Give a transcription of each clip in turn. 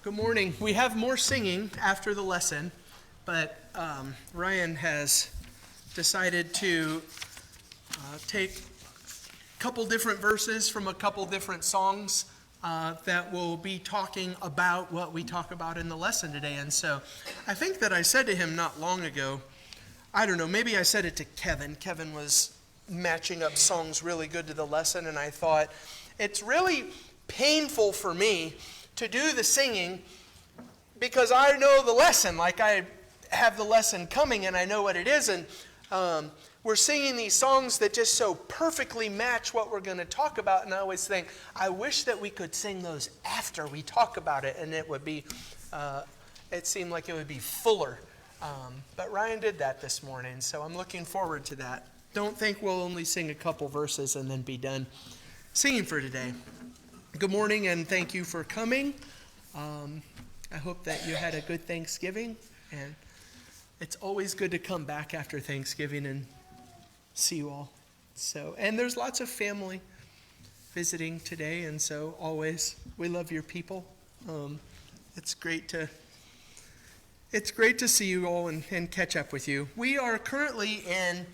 Good morning. We have more singing after the lesson, but Ryan has decided to take a couple different verses from a couple different songs that will be talking about what we talk about in the lesson today. And so I think that I said to him not long ago, I don't know, maybe I said it to Kevin. Kevin was matching up songs really good to the lesson, and I thought, it's really painful for me to do the singing because I know the lesson, like I have the lesson coming and I know what it is, and we're singing these songs that just so perfectly match what we're going to talk about, and I always think, I wish that we could sing those after we talk about it, and it would be, it seemed like it would be fuller. But Ryan did that this morning, so I'm looking forward to that. Don't think we'll only sing a couple verses and then be done singing for today. Good morning, and thank you for coming. I hope that you had a good Thanksgiving, and it's always good to come back after Thanksgiving and see you all. So, and there's lots of family visiting today, and so always we love your people. It's great to see you all and catch up with you. We are currently in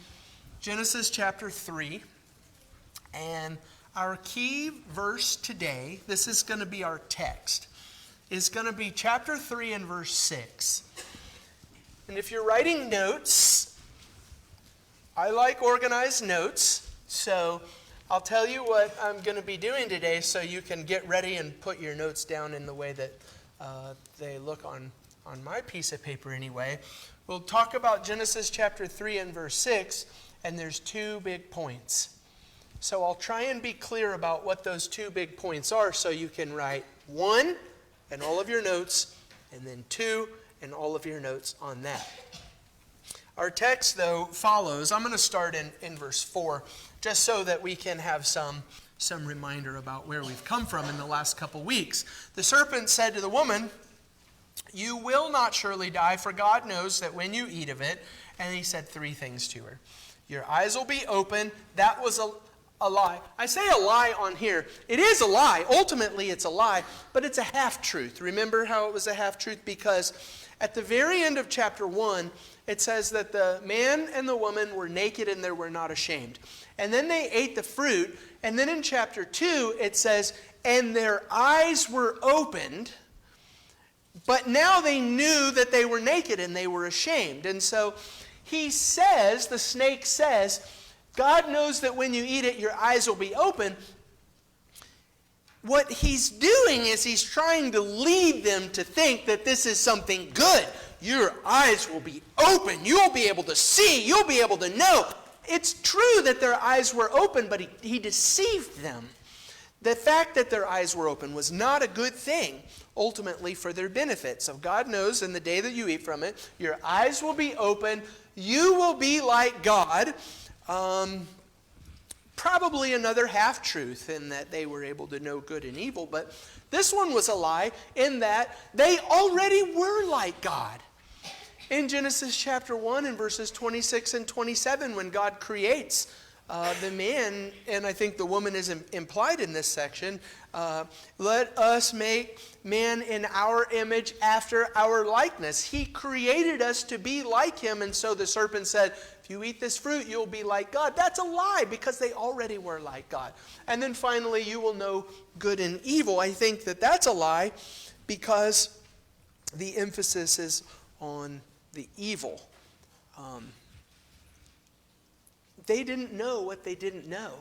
Genesis chapter 3, and our key verse today, this is going to be our text, is going to be chapter 3 and verse 6. And if you're writing notes, I like organized notes, so I'll tell you what I'm going to be doing today so you can get ready and put your notes down in the way that they look on my piece of paper anyway. We'll talk about Genesis chapter 3 and verse 6, and there's two big points. So I'll try and be clear about what those two big points are so you can write 1 in all of your notes and then 2 in all of your notes on that. Our text, though, follows. I'm going to start in verse 4 just so that we can have some reminder about where we've come from in the last couple weeks. The serpent said to the woman, "You will not surely die, for God knows that when you eat of it," and he said 3 things to her. Your eyes will be open. That was a lie. I say a lie on here. It is a lie. Ultimately, it's a lie, but it's a half-truth. Remember how it was a half-truth? Because at the very end of chapter 1, it says that the man and the woman were naked and they were not ashamed. And then they ate the fruit. And then in chapter 2, it says, and their eyes were opened, but now they knew that they were naked and they were ashamed. And so he says, the snake says, God knows that when you eat it, your eyes will be open. What he's doing is he's trying to lead them to think that this is something good. Your eyes will be open. You'll be able to see. You'll be able to know. It's true that their eyes were open, but he deceived them. The fact that their eyes were open was not a good thing, ultimately, for their benefit. So God knows in the day that you eat from it, your eyes will be open. You will be like God. Probably another half-truth in that they were able to know good and evil, but this one was a lie in that they already were like God. In Genesis chapter 1 and verses 26 and 27, when God creates the man, and I think the woman is implied in this section, let us make man in our image after our likeness. He created us to be like him, and so the serpent said, if you eat this fruit, you'll be like God. That's a lie because they already were like God. And then finally, you will know good and evil. I think that that's a lie because the emphasis is on the evil. They didn't know what they didn't know.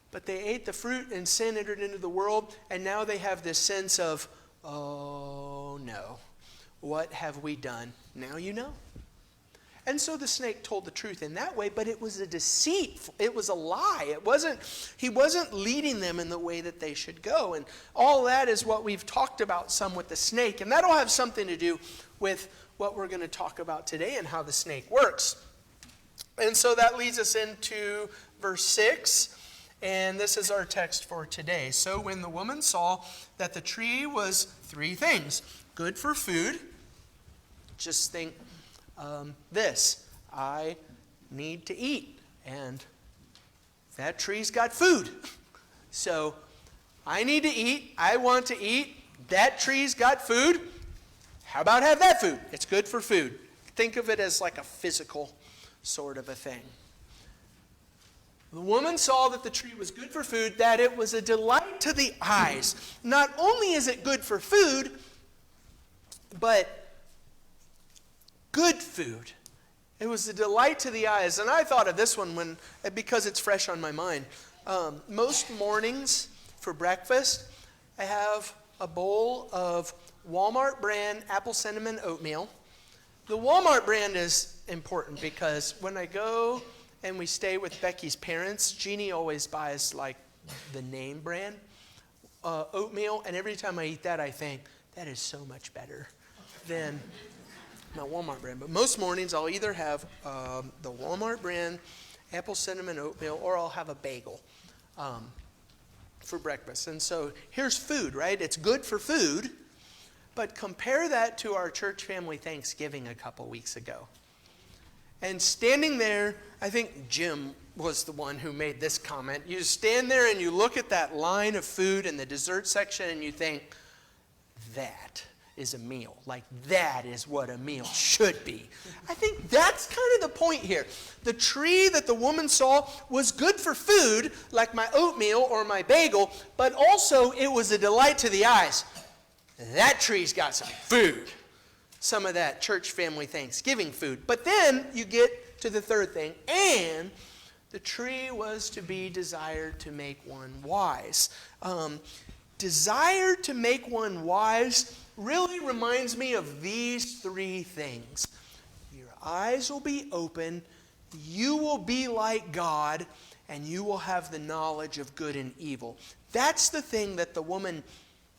But they ate the fruit and sin entered into the world, and now they have this sense of, oh no, what have we done? Now you know. And so the snake told the truth in that way, but it was a deceit. It was a lie. He wasn't leading them in the way that they should go. And all that is what we've talked about some with the snake, and that'll have something to do with what we're going to talk about today and how the snake works. And so that leads us into verse 6, and this is our text for today. So when the woman saw that the tree was 3 things, good for food, just think this, I need to eat, and that tree's got food. So I need to eat, I want to eat, that tree's got food. How about have that food? It's good for food. Think of it as like a physical sort of a thing. The woman saw that the tree was good for food, that it was a delight to the eyes. Not only is it good for food, but good food. It was a delight to the eyes. And I thought of this one because it's fresh on my mind. Most mornings for breakfast, I have a bowl of Walmart brand apple cinnamon oatmeal. The Walmart brand is important because when I go and we stay with Becky's parents, Jeannie always buys like the name brand oatmeal. And every time I eat that, I think, that is so much better than my Walmart brand. But most mornings I'll either have the Walmart brand apple cinnamon oatmeal or I'll have a bagel for breakfast. And so here's food, right? It's good for food. But compare that to our church family Thanksgiving a couple weeks ago. And standing there, I think Jim was the one who made this comment. You stand there and you look at that line of food in the dessert section and you think, that is a meal. Like, that is what a meal should be. I think that's kind of the point here. The tree that the woman saw was good for food, like my oatmeal or my bagel, but also it was a delight to the eyes. That tree's got some food. Some of that church family Thanksgiving food. But then you get to the third thing. And the tree was to be desired to make one wise. Desired to make one wise really reminds me of these three things. Your eyes will be open. You will be like God. And you will have the knowledge of good and evil. That's the thing that the woman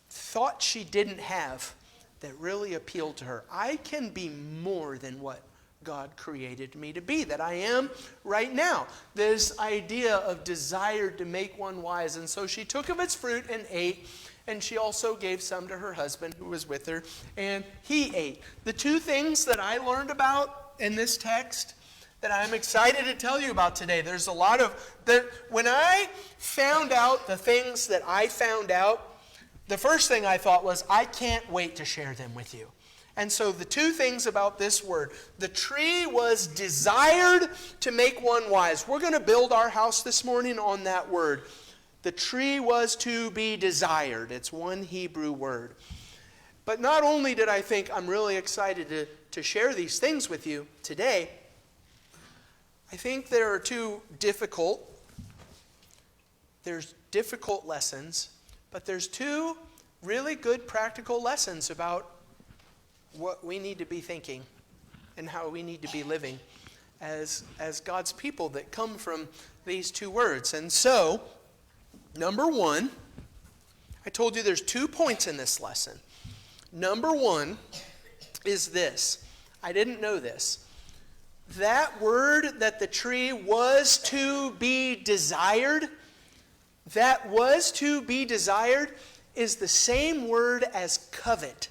thought she didn't have that really appealed to her. I can be more than what God created me to be, that I am right now. This idea of desire to make one wise. And so she took of its fruit and ate, and she also gave some to her husband who was with her, and he ate. The two things that I learned about in this text that I'm excited to tell you about today, there's a lot of, when I found out the things that I found out, the first thing I thought was, I can't wait to share them with you. And so the two things about this word, the tree was desired to make one wise. We're going to build our house this morning on that word. The tree was to be desired. It's one Hebrew word. But not only did I think I'm really excited to share these things with you today, I think there are there's difficult lessons, but there's two really good practical lessons about what we need to be thinking and how we need to be living as God's people that come from these two words. And so, number one, I told you there's 2 points in this lesson. Number one is this. I didn't know this. That word that the tree was to be desired, that was to be desired is the same word as covet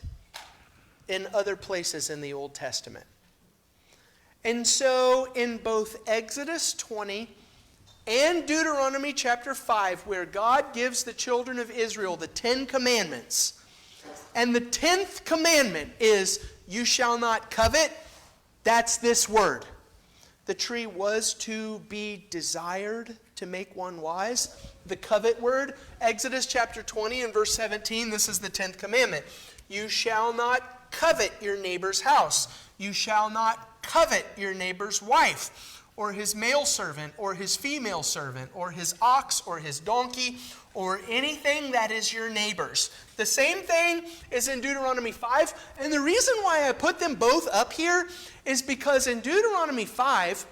in other places in the Old Testament. And so in both Exodus 20 and Deuteronomy chapter 5, where God gives the children of Israel the 10 commandments, and the 10th commandment is, you shall not covet, that's this word. The tree was to be desired to make one wise. The covet word, Exodus chapter 20 and verse 17, this is the 10th commandment. You shall not covet your neighbor's house. You shall not covet your neighbor's wife, or his male servant, or his female servant, or his ox, or his donkey, or anything that is your neighbor's. The same thing is in Deuteronomy 5. And the reason why I put them both up here is because in Deuteronomy 5,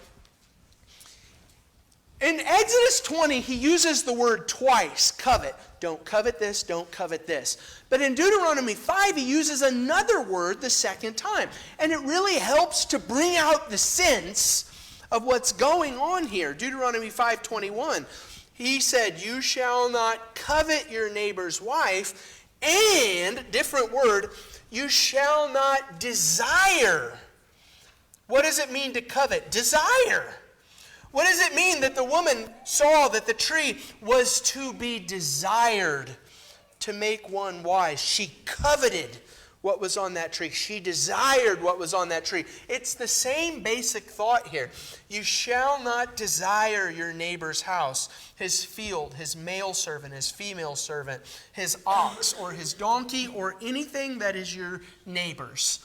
in Exodus 20, he uses the word twice, covet. Don't covet this, don't covet this. But in Deuteronomy 5, he uses another word the second time. And it really helps to bring out the sense of what's going on here. Deuteronomy 5:21, he said, you shall not covet your neighbor's wife, and, different word, you shall not desire. What does it mean to covet? Desire. What does it mean that the woman saw that the tree was to be desired to make one wise. She coveted what was on that tree. She desired what was on that tree. It's the same basic thought here. You shall not desire your neighbor's house, his field, his male servant, his female servant, his ox, or his donkey, or anything that is your neighbor's.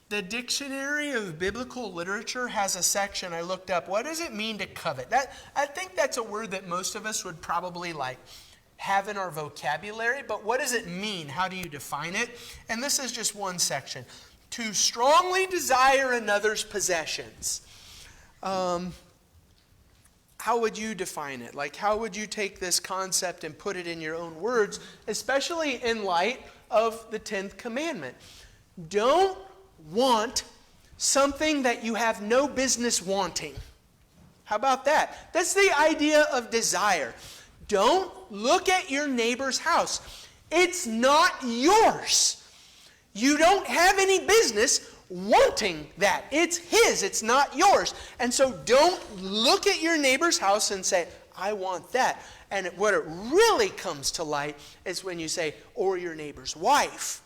The Dictionary of Biblical Literature has a section I looked up. What does it mean to covet? I think that's a word that most of us would probably have in our vocabulary, but what does it mean? How do you define it? And this is just one section. To strongly desire another's possessions. How would you define it? How would you take this concept and put it in your own words, especially in light of the 10th commandment? Don't want something that you have no business wanting. How about that? That's the idea of desire. Don't look at your neighbor's house. It's not yours. You don't have any business wanting that. It's his. It's not yours. And so don't look at your neighbor's house and say, I want that. And what it really comes to light is when you say, or your neighbor's wife.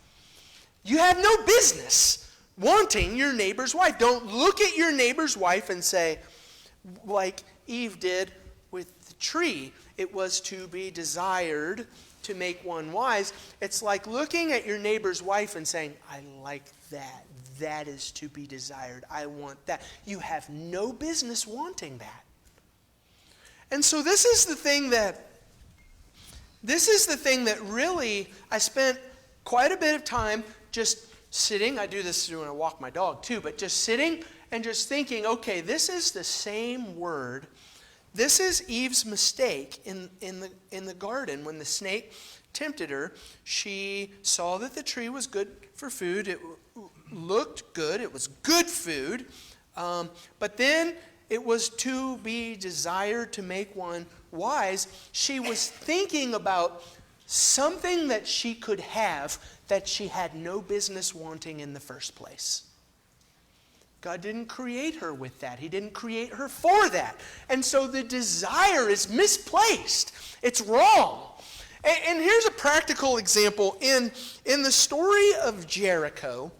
You have no business wanting your neighbor's wife. Don't look at your neighbor's wife and say, like Eve did with the tree, it was to be desired to make one wise. It's like looking at your neighbor's wife and saying, I like that. That is to be desired. I want that. You have no business wanting that. And so this is the thing that really I spent quite a bit of time just sitting. I do this when I walk my dog too, but just sitting and just thinking, okay, this is the same word. This is Eve's mistake in the garden. When the snake tempted her, she saw that the tree was good for food. It looked good. It was good food. But then it was to be desired to make one wise. She was thinking about something that she could have that she had no business wanting in the first place. God didn't create her with that. He didn't create her for that. And so the desire is misplaced. It's wrong. And here's a practical example. In the story of Jericho,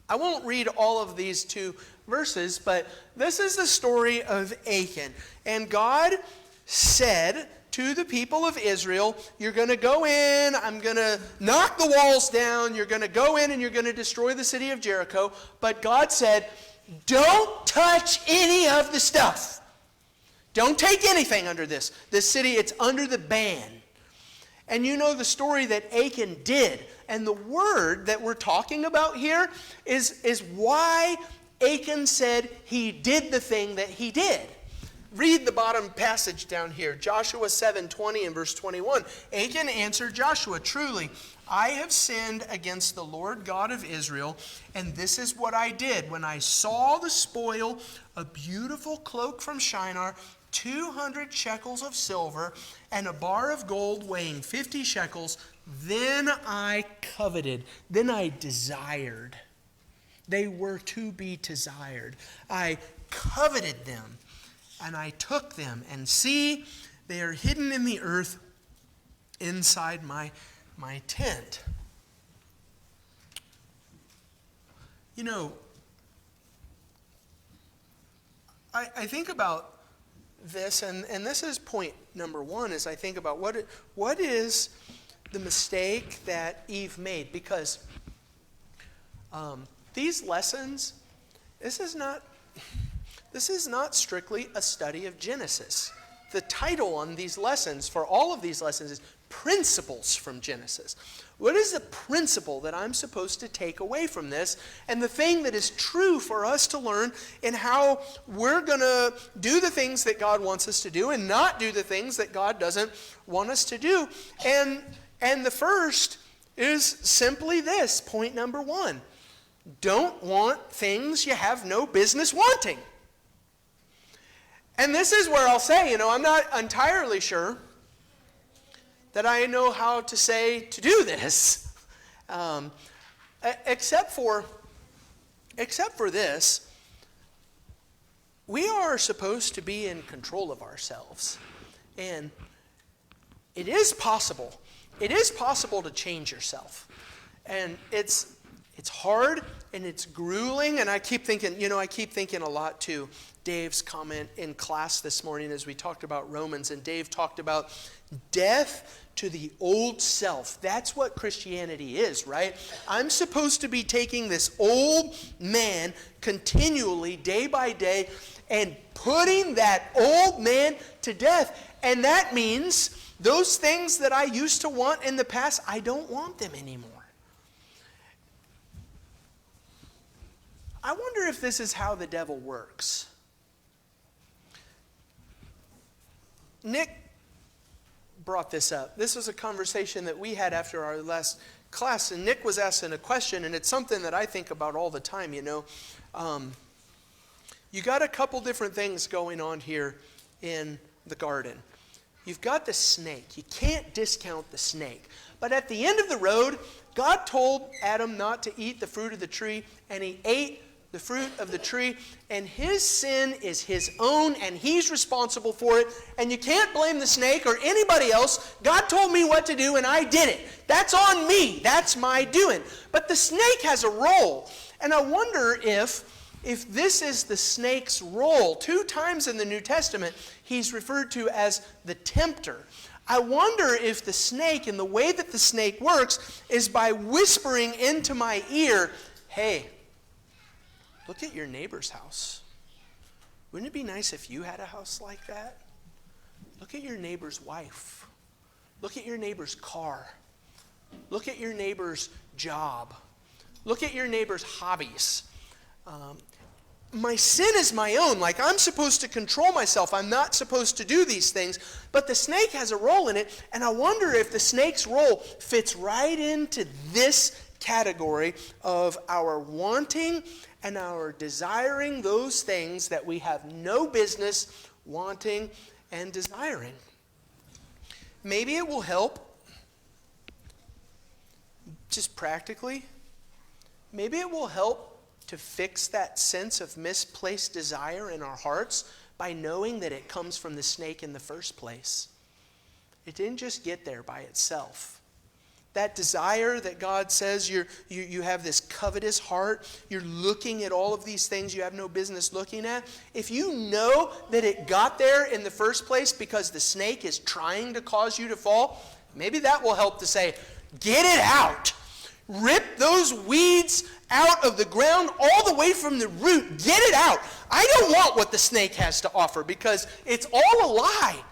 I won't read all of these 2 verses, but this is the story of Achan. And God said to the people of Israel, you're going to go in, I'm going to knock the walls down, you're going to go in and you're going to destroy the city of Jericho. But God said, don't touch any of the stuff. Don't take anything under this. This city, it's under the ban. And you know the story that Achan did. And the word that we're talking about here is why Achan said he did the thing that he did. Read the bottom passage down here. Joshua 7:20 and verse 21. Achan answered Joshua, truly, I have sinned against the Lord God of Israel, and this is what I did. When I saw the spoil, a beautiful cloak from Shinar, 200 shekels of silver, and a bar of gold weighing 50 shekels, then I coveted, then I desired. They were to be desired. I coveted them. And I took them, and see, they are hidden in the earth inside my tent. You know, I think about this, and this is point number 1, is I think about what is the mistake that Eve made. Because these lessons, this is not strictly a study of Genesis. The title on these lessons, for all of these lessons, is Principles from Genesis. What is the principle that I'm supposed to take away from this? And the thing that is true for us to learn in how we're going to do the things that God wants us to do and not do the things that God doesn't want us to do. And the first is simply this, point number 1. Don't want things you have no business wanting. And this is where I'll say, I'm not entirely sure that I know how to say to do this. Except for this, we are supposed to be in control of ourselves. And it is possible it is possible to change yourself. And it's hard and it's grueling. And I keep thinking a lot to Dave's comment in class this morning as we talked about Romans. And Dave talked about death to the old self. That's what Christianity is, right? I'm supposed to be taking this old man continually, day by day, and putting that old man to death. And that means those things that I used to want in the past, I don't want them anymore. I wonder if this is how the devil works. Nick brought this up. This was a conversation that we had after our last class, and Nick was asking a question, and it's something that I think about all the time, you got a couple different things going on here in the garden. You've got the snake. You can't discount the snake. But at the end of the road, God told Adam not to eat the fruit of the tree, and he ate the fruit of the tree, and his sin is his own, and he's responsible for it, and you can't blame the snake or anybody else. God told me what to do, and I did it. That's on me. That's my doing. But the snake has a role, and I wonder if this is the snake's role. 2 times in the New Testament, he's referred to as the tempter. I wonder if the snake, and the way that the snake works, is by whispering into my ear, hey, look at your neighbor's house. Wouldn't it be nice if you had a house like that? Look at your neighbor's wife. Look at your neighbor's car. Look at your neighbor's job. Look at your neighbor's hobbies. My sin is my own. Like, I'm supposed to control myself. I'm not supposed to do these things. But the snake has a role in it, and I wonder if the snake's role fits right into this category of our wanting and our desiring those things that we have no business wanting and desiring. Maybe it will help, just practically, maybe it will help to fix that sense of misplaced desire in our hearts by knowing that it comes from the snake in the first place. It didn't just get there by itself. That desire that God says you have this covetous heart, you're looking at all of these things you have no business looking at. If you know that it got there in the first place because the snake is trying to cause you to fall, maybe that will help to say, get it out. Rip those weeds out of the ground all the way from the root. Get it out. I don't want what the snake has to offer because it's all a lie.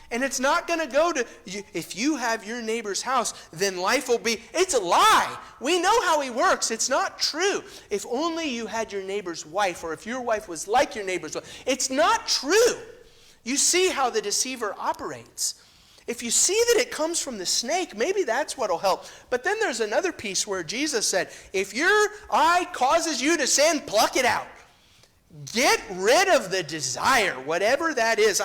And it's not going to go to, if you have your neighbor's house, then life will be, it's a lie. We know how he works. It's not true. If only you had your neighbor's wife, or if your wife was like your neighbor's wife. It's not true. You see how the deceiver operates. If you see that it comes from the snake, maybe that's what will help. But then there's another piece where Jesus said, if your eye causes you to sin, pluck it out. Get rid of the desire, whatever that is.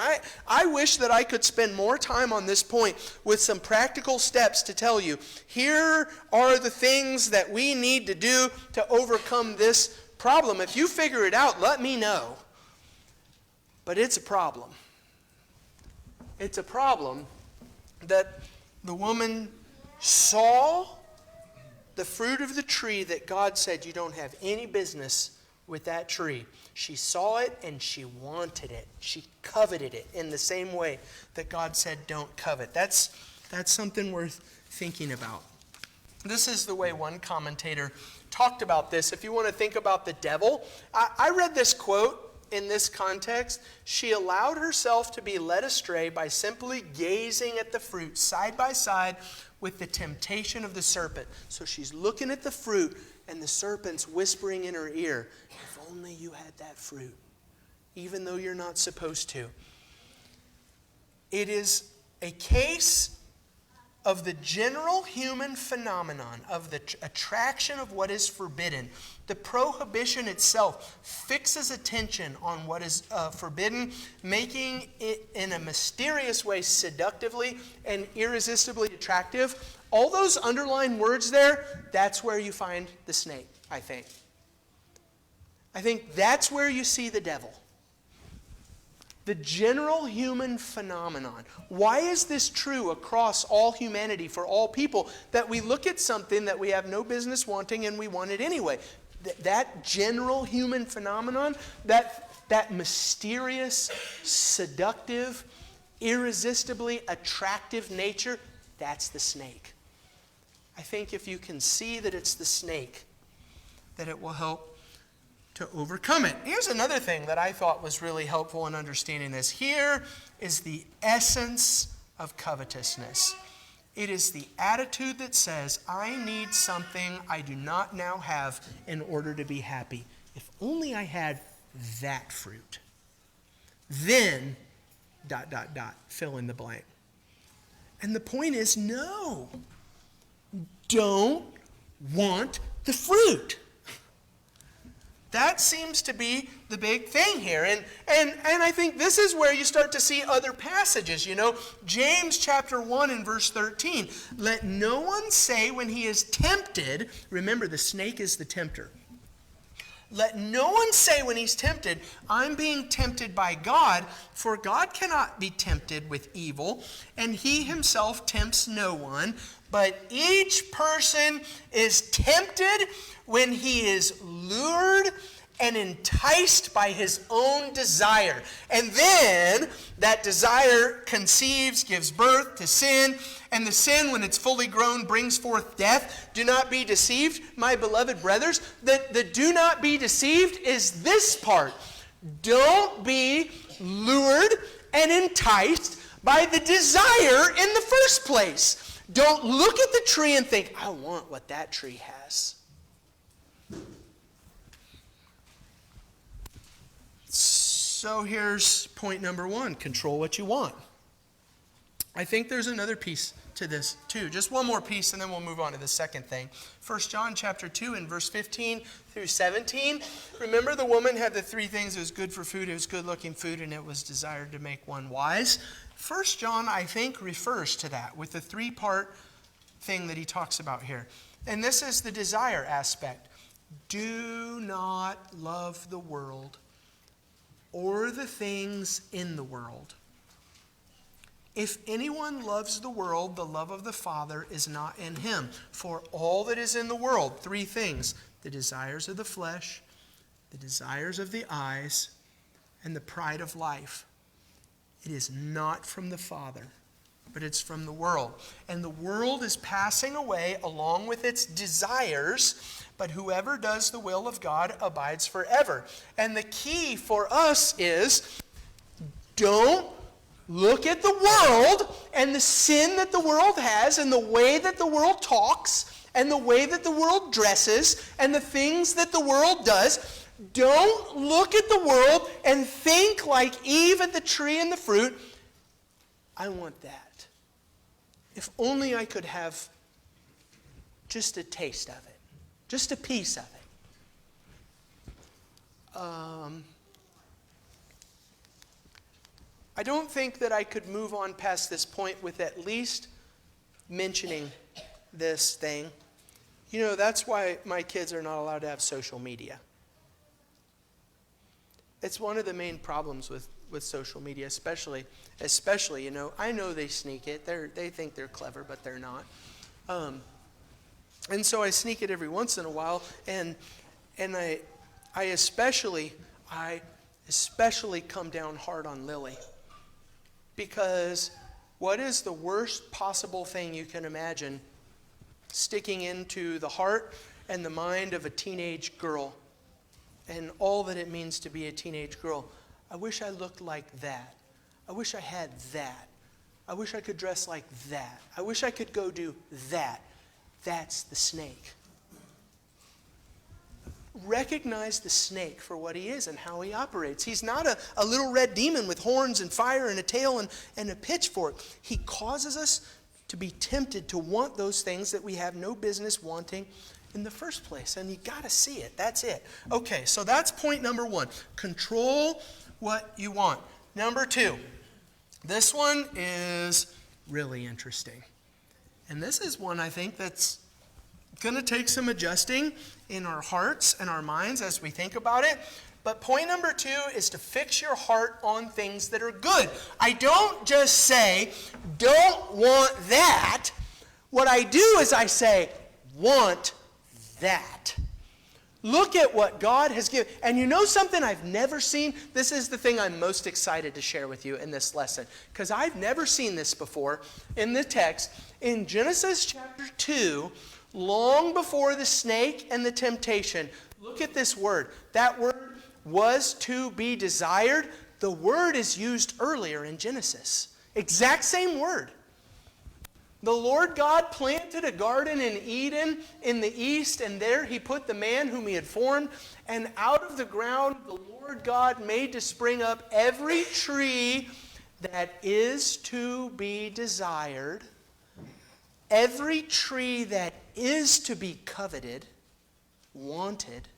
I wish that I could spend more time on this point with some practical steps to tell you, here are the things that we need to do to overcome this problem. If you figure it out, let me know. But it's a problem. It's a problem that the woman saw the fruit of the tree that God said you don't have any business with that tree. She saw it and she wanted it. She coveted it in the same way that God said don't covet. That's something worth thinking about. This is the way one commentator talked about this. If you want to think about the devil, I read this quote in this context. She allowed herself to be led astray by simply gazing at the fruit side by side with the temptation of the serpent. So she's looking at the fruit and the serpent's whispering in her ear, if only you had that fruit, even though you're not supposed to. It is a case of the general human phenomenon of the attraction of what is forbidden. The prohibition itself fixes attention on what is forbidden, making it in a mysterious way seductively and irresistibly attractive. All those underlined words there, that's where you find the snake, I think. I think that's where you see the devil. The general human phenomenon. Why is this true across all humanity, for all people, that we look at something that we have no business wanting and we want it anyway? That general human phenomenon, that mysterious, seductive, irresistibly attractive nature, that's the snake. I think if you can see that it's the snake, that it will help to overcome it. Here's another thing that I thought was really helpful in understanding this. Here is the essence of covetousness. It is the attitude that says, I need something I do not now have in order to be happy. If only I had that fruit. Then, ... fill in the blank. And the point is, no. Don't want the fruit. That seems to be the big thing here. And I think this is where you start to see other passages. You know, James chapter 1 and verse 13. Let no one say when he is tempted, remember the snake is the tempter. Let no one say when he's tempted, I'm being tempted by God, for God cannot be tempted with evil, and he himself tempts no one. But each person is tempted when he is lured and enticed by his own desire. And then that desire conceives, gives birth to sin. And the sin, when it's fully grown, brings forth death. Do not be deceived, my beloved brothers. The do not be deceived is this part. Don't be lured and enticed by the desire in the first place. Don't look at the tree and think, I want what that tree has. So here's point number 1. Control what you want. I think there's another piece to this too. Just one more piece and then we'll move on to the second thing. 1 John chapter 2 and verse 15 through 17. Remember the woman had the 3 things. It was good for food, it was good looking food, and it was desired to make one wise. 1 John, I think, refers to that with the 3-part thing that he talks about here. And this is the desire aspect. Do not love the world or the things in the world. If anyone loves the world, the love of the Father is not in him. For all that is in the world, 3 things: the desires of the flesh, the desires of the eyes, and the pride of life. It is not from the Father, but it's from the world. And the world is passing away along with its desires, but whoever does the will of God abides forever. And the key for us is, don't look at the world and the sin that the world has and the way that the world talks and the way that the world dresses and the things that the world does. Don't look at the world and think like Eve at the tree and the fruit, I want that. If only I could have just a taste of it, just a piece of it. I don't think that I could move on past this point with at least mentioning this thing. You know, that's why my kids are not allowed to have social media. It's one of the main problems with social media, especially, you know, I know they sneak it. They think they're clever, but they're not. And so I sneak it every once in a while, and I especially come down hard on Lily. Because what is the worst possible thing you can imagine sticking into the heart and the mind of a teenage girl and all that it means to be a teenage girl? I wish I looked like that. I wish I had that. I wish I could dress like that. I wish I could go do that. That's the snake. Recognize the snake for what he is and how he operates. He's not a little red demon with horns and fire and a tail and a pitchfork. He causes us to be tempted to want those things that we have no business wanting in the first place. And you got to see it. That's it. Okay, so that's point number 1. Control what you want. Number 2. This one is really interesting. And this is one I think that's going to take some adjusting in our hearts and our minds as we think about it. But point number 2 is to fix your heart on things that are good. I don't just say, don't want that. What I do is I say, want that. Look at what God has given. And you know something I've never seen? This is the thing I'm most excited to share with you in this lesson. Because I've never seen this before in the text. In Genesis chapter 2, long before the snake and the temptation, look at this word. That word was to be desired. The word is used earlier in Genesis. Exact same word. The Lord God planted a garden in Eden in the east, and there he put the man whom he had formed. And out of the ground the Lord God made to spring up every tree that is to be desired, every tree that is to be coveted, wanted,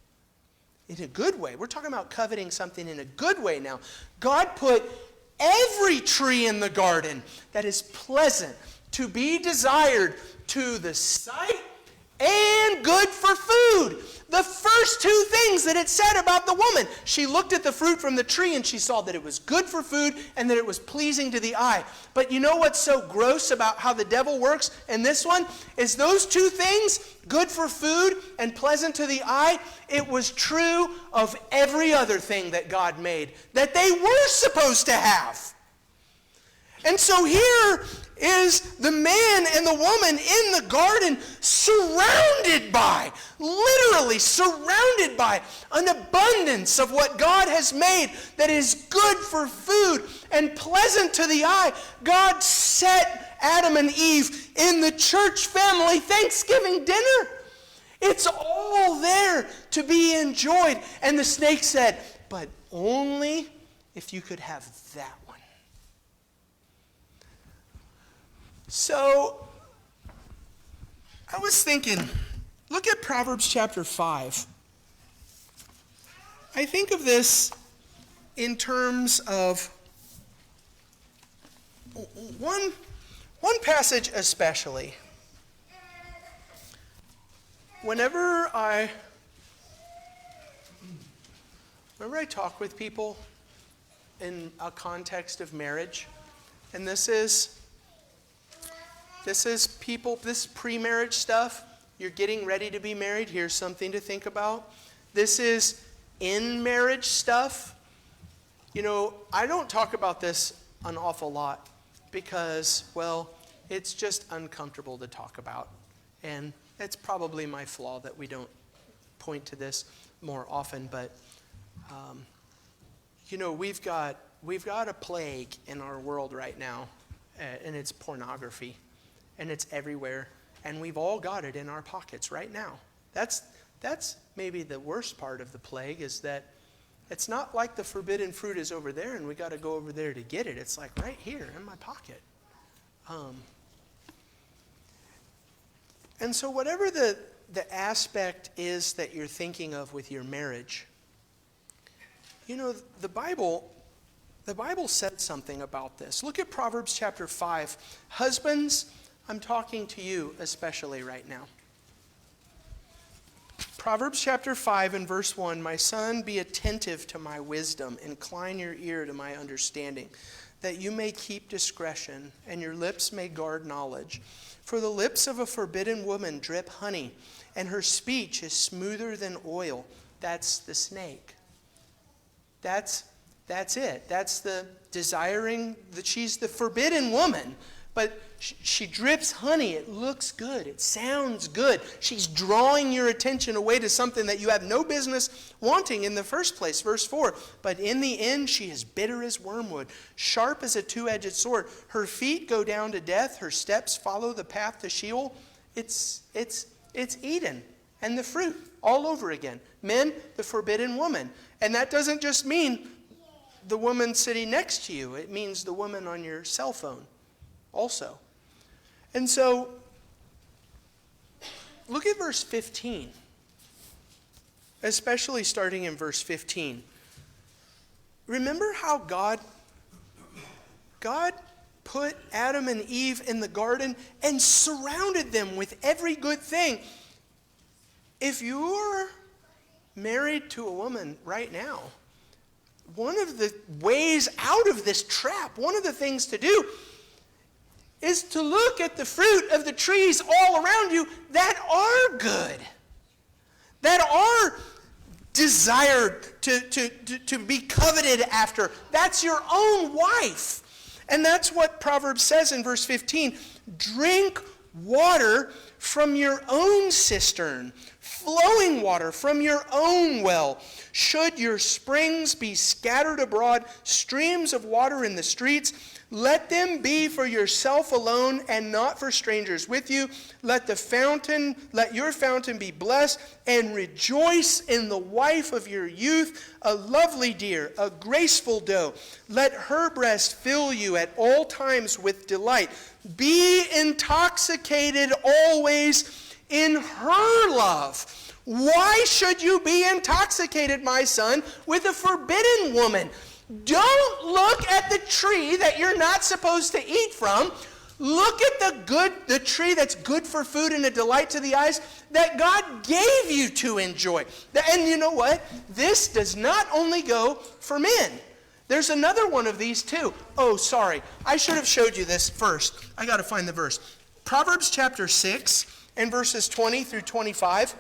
in a good way. We're talking about coveting something in a good way now. God put every tree in the garden that is pleasant, to be desired, to the sight, and good for food. The first 2 things that it said about the woman. She looked at the fruit from the tree and she saw that it was good for food and that it was pleasing to the eye. But you know what's so gross about how the devil works in this one? Is those 2 things, good for food and pleasant to the eye, it was true of every other thing that God made that they were supposed to have. And so here is the man and the woman in the garden surrounded by, literally surrounded by, an abundance of what God has made that is good for food and pleasant to the eye. God set Adam and Eve in the church family Thanksgiving dinner. It's all there to be enjoyed. And the snake said, but only if you could have that one. So, I was thinking, look at Proverbs chapter 5. I think of this in terms of one passage especially. Whenever I talk with people in a context of marriage, and this is people, this pre-marriage stuff. You're getting ready to be married. Here's something to think about. This is in marriage stuff. You know, I don't talk about this an awful lot because, well, it's just uncomfortable to talk about. And it's probably my flaw that we don't point to this more often. But, you know, we've got a plague in our world right now, and it's pornography. And it's everywhere, and we've all got it in our pockets right now. That's maybe the worst part of the plague, is that it's not like the forbidden fruit is over there and we got to go over there to get it. It's like right here in my pocket. And so whatever the aspect is that you're thinking of with your marriage, you know, the Bible said something about this. Look at Proverbs chapter 5. Husbands, I'm talking to you especially right now. Proverbs chapter 5 and verse 1, my son, be attentive to my wisdom, incline your ear to my understanding, that you may keep discretion, and your lips may guard knowledge. For the lips of a forbidden woman drip honey, and her speech is smoother than oil. That's the snake. That's it. That's the desiring, that she's the forbidden woman. But she drips honey. It looks good. It sounds good. She's drawing your attention away to something that you have no business wanting in the first place. Verse 4, but in the end she is bitter as wormwood, sharp as a two-edged sword. Her feet go down to death. Her steps follow the path to Sheol. It's Eden and the fruit all over again. Men, the forbidden woman. And that doesn't just mean the woman sitting next to you. It means the woman on your cell phone also. And so, look at verse 15. Especially starting in verse 15. Remember how God put Adam and Eve in the garden and surrounded them with every good thing. If you're married to a woman right now, one of the ways out of this trap, one of the things to do is to look at the fruit of the trees all around you that are good, that are desired to be coveted after. That's your own wife. And that's what Proverbs says in verse 15. Drink water from your own cistern, flowing water from your own well. Should your springs be scattered abroad, streams of water in the streets, let them be for yourself alone and not for strangers with you. Let your fountain be blessed, and rejoice in the wife of your youth, a lovely deer, a graceful doe. Let her breast fill you at all times with delight. Be intoxicated always in her love. Why should you be intoxicated, my son, with a forbidden woman? Don't look at the tree that you're not supposed to eat from. Look at the tree that's good for food and a delight to the eyes that God gave you to enjoy. And you know what? This does not only go for men. There's another one of these too. Oh, sorry. I should have showed you this first. I got to find the verse. Proverbs chapter 6 and verses 20 through 25.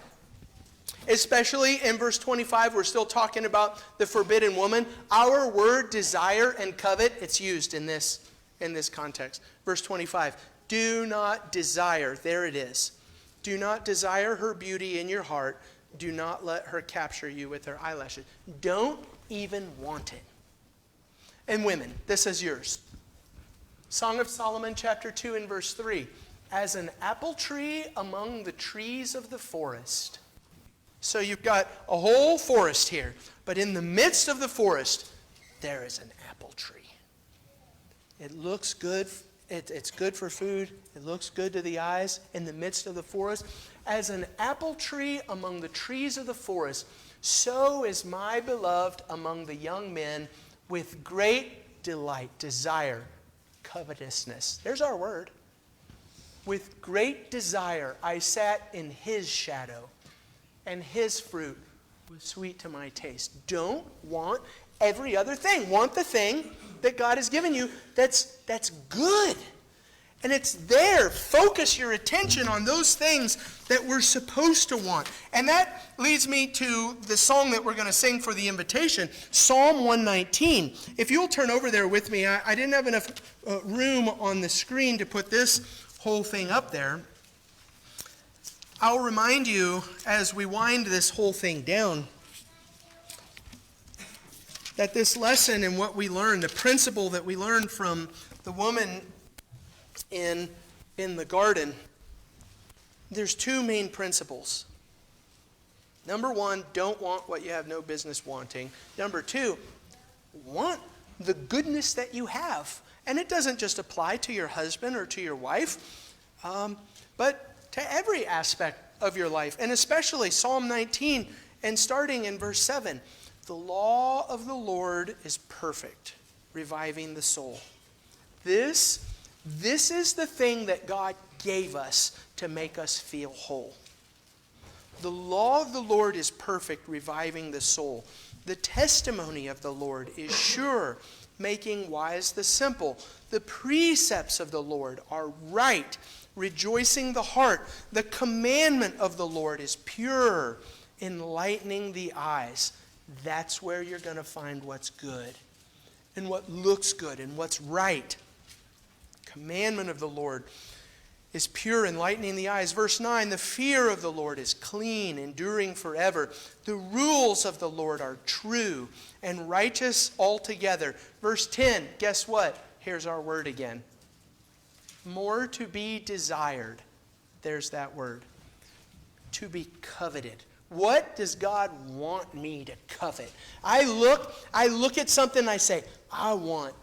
Especially in verse 25, we're still talking about the forbidden woman. Our word desire and covet, it's used in this context. Verse 25, do not desire, there it is. Do not desire her beauty in your heart. Do not let her capture you with her eyelashes. Don't even want it. And women, this is yours. Song of Solomon chapter 2 and verse 3. As an apple tree among the trees of the forest. So you've got a whole forest here, but in the midst of the forest, there is an apple tree. It looks good. It's good for food. It looks good to the eyes in the midst of the forest. As an apple tree among the trees of the forest, so is my beloved among the young men with great delight, desire, covetousness. There's our word. With great desire, I sat in his shadow, and his fruit was sweet to my taste. Don't want every other thing. Want the thing that God has given you that's good. And it's there. Focus your attention on those things that we're supposed to want. And that leads me to the song that we're going to sing for the invitation, Psalm 119. If you'll turn over there with me, I didn't have enough room on the screen to put this whole thing up there. I'll remind you, as we wind this whole thing down, that this lesson and what we learned, the principle that we learned from the woman in the garden, there's two main principles. Number one, don't want what you have no business wanting. Number two, want the goodness that you have. And it doesn't just apply to your husband or to your wife, but to every aspect of your life. And especially Psalm 19 and starting in verse 7. The law of the Lord is perfect, reviving the soul. This is the thing that God gave us to make us feel whole. The law of the Lord is perfect, reviving the soul. The testimony of the Lord is sure, making wise the simple. The precepts of the Lord are right, rejoicing the heart. The commandment of the Lord is pure, enlightening the eyes. That's where you're going to find what's good and what looks good and what's right. Commandment of the Lord is pure, enlightening the eyes. Verse 9, the fear of the Lord is clean, enduring forever. The rules of the Lord are true and righteous altogether. Verse 10, guess what? Here's our word again. More to be desired. There's that word. To be coveted. What does God want me to covet? I look at something and I say, I want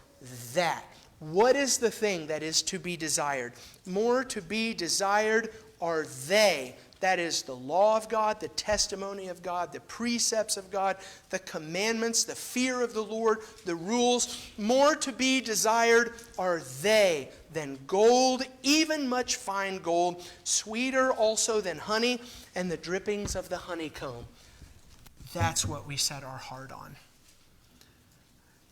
that. What is the thing that is to be desired? More to be desired are they. That is the law of God, the testimony of God, the precepts of God, the commandments, the fear of the Lord, the rules. More to be desired are they than gold, even much fine gold, sweeter also than honey, and the drippings of the honeycomb. That's what we set our heart on.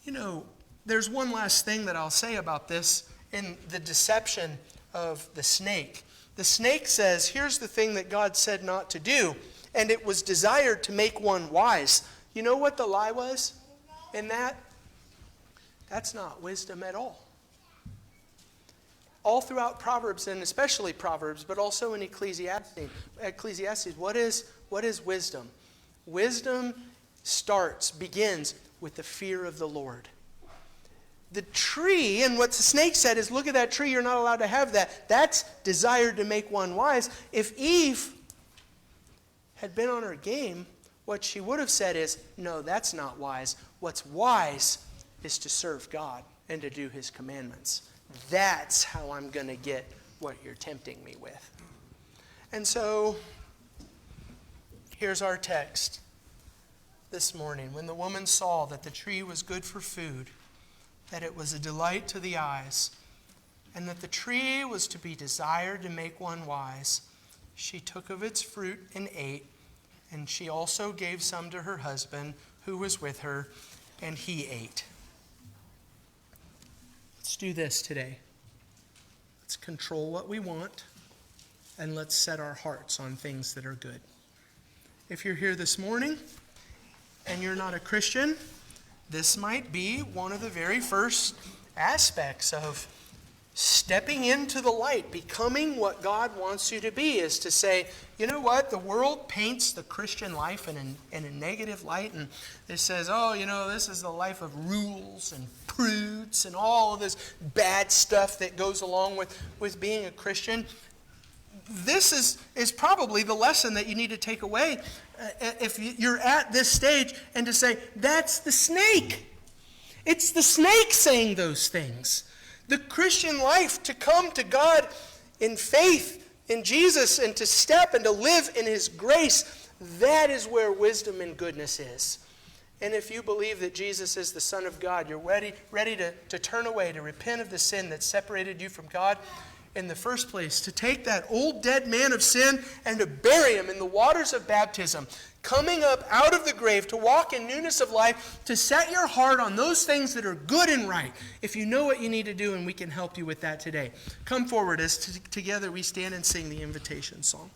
You know, there's one last thing that I'll say about this in the deception of the snake. The snake says, here's the thing that God said not to do, and it was desired to make one wise. You know what the lie was in that? That's not wisdom at all. All throughout Proverbs, and especially Proverbs, but also in Ecclesiastes, what is wisdom? Wisdom begins with the fear of the Lord. The tree, and what the snake said is, look at that tree, you're not allowed to have that. That's desired to make one wise. If Eve had been on her game, what she would have said is, no, that's not wise. What's wise is to serve God and to do his commandments. That's how I'm going to get what you're tempting me with. And so, here's our text this morning. When the woman saw that the tree was good for food, that it was a delight to the eyes, and that the tree was to be desired to make one wise, she took of its fruit and ate, and she also gave some to her husband who was with her, and he ate. Let's do this today. Let's control what we want, and let's set our hearts on things that are good. If you're here this morning and you're not a Christian, this might be one of the very first aspects of stepping into the light, becoming what God wants you to be, is to say, you know what, the world paints the Christian life in a negative light, and it says, oh, you know, this is the life of rules and prudes and all of this bad stuff that goes along with being a Christian. This is probably the lesson that you need to take away if you're at this stage, and to say, that's the snake. It's the snake saying those things. The Christian life, to come to God in faith in Jesus and to step and to live in his grace, that is where wisdom and goodness is. And if you believe that Jesus is the Son of God, you're ready to turn away, to repent of the sin that separated you from God in the first place, to take that old dead man of sin and to bury him in the waters of baptism, coming up out of the grave to walk in newness of life, to set your heart on those things that are good and right. If you know what you need to do, and we can help you with that today, come forward as together we stand and sing the invitation song.